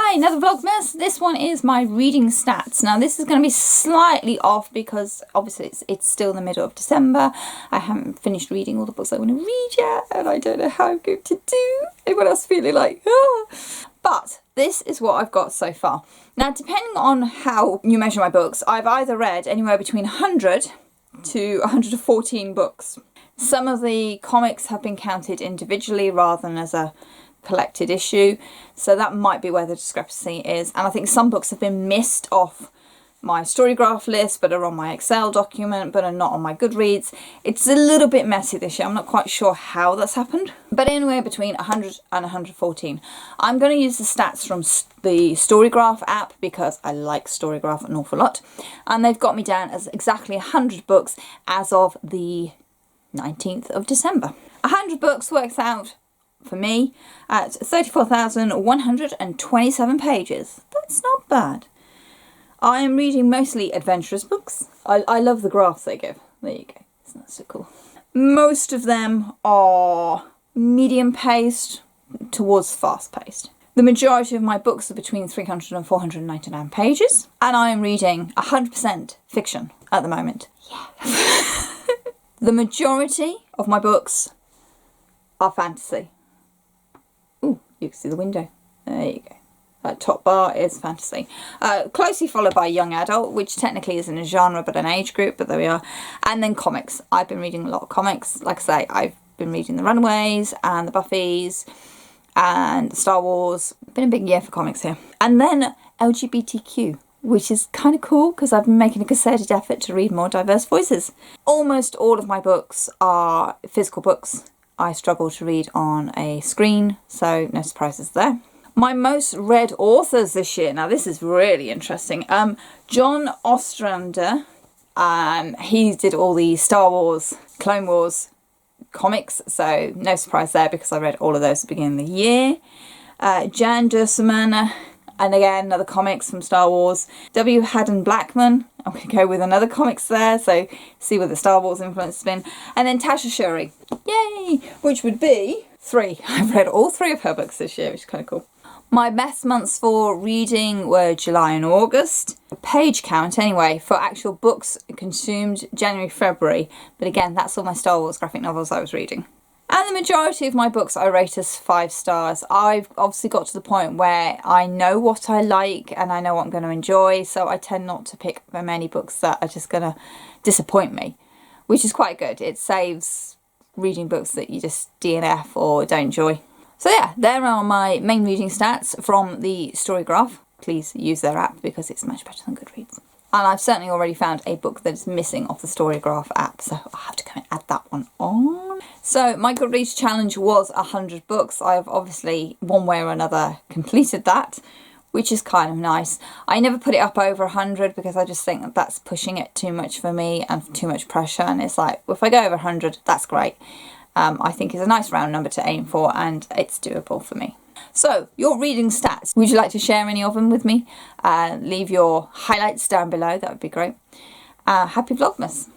Hi, another Vlogmas. This one is my reading stats. Now this is going to be slightly off because obviously it's still the middle of December. I haven't finished reading all the books I want to read yet and I don't know how I'm going to do. Anyone else feeling like, But this is what I've got so far. Now depending on how you measure my books, I've either read anywhere between 100 to 114 books. Some of the comics have been counted individually rather than as a collected issue, so that might be where the discrepancy is. And I think some books have been missed off my Storygraph list but are on my Excel document but are not on my Goodreads. It's a little bit messy this year. I'm not quite sure how that's happened, but anywhere between 100 and 114. I'm going to use the stats from the Storygraph app because I like Storygraph an awful lot, and they've got me down as exactly 100 books as of the 19th of December. 100 books works out for me at 34,127 pages. That's not bad. I am reading mostly adventurous books. I love the graphs they give. There you go. Isn't that so cool? Most of them are medium paced towards fast paced. The majority of my books are between 300 and 499 pages, and I am reading 100% fiction at the moment. Yeah. The majority of my books are fantasy. Ooh, you can see the window. There you go. That top bar is fantasy. Closely followed by young adult, which technically isn't a genre but an age group, but there we are. And then comics. I've been reading a lot of comics. Like I say, I've been reading the Runaways and the Buffys and Star Wars. Been a big year for comics here. And then LGBTQ, which is kind of cool because I've been making a concerted effort to read more diverse voices. Almost all of my books are physical books. I struggle to read on a screen, so no surprises there. My most read authors this year, now this is really interesting. John Ostrander, he did all the Star Wars, Clone Wars comics, so no surprise there because I read all of those at the beginning of the year. Jan Dursamana, and again another comics from Star Wars. W. Haddon Blackman, I'm going to go with another comics there, so see where the Star Wars influence has been. And then Tasha Shuri, yay, which would be 3. I've read all 3 of her books this year, which is kind of cool. My best months for reading were July and August. Page count anyway for actual books consumed January, February, but again that's all my Star Wars graphic novels I was reading. And the majority of my books I rate as 5 stars. I've obviously got to the point where I know what I like and I know what I'm going to enjoy, so I tend not to pick very many books that are just going to disappoint me, which is quite good. It saves reading books that you just DNF or don't enjoy. So yeah, there are my main reading stats from the Storygraph. Please use their app because it's much better than Goodreads. And I've certainly already found a book that is missing off the Storygraph app, so I'll have to go and add that one on. So my Goodreads challenge was 100 books. I've obviously, one way or another, completed that, which is kind of nice. I never put it up over 100 because I just think that that's pushing it too much for me and too much pressure. And it's like, well, if I go over 100, that's great. I think it's a nice round number to aim for and it's doable for me. So, your reading stats. Would you like to share any of them with me? Leave your highlights down below, that would be great. Happy Vlogmas!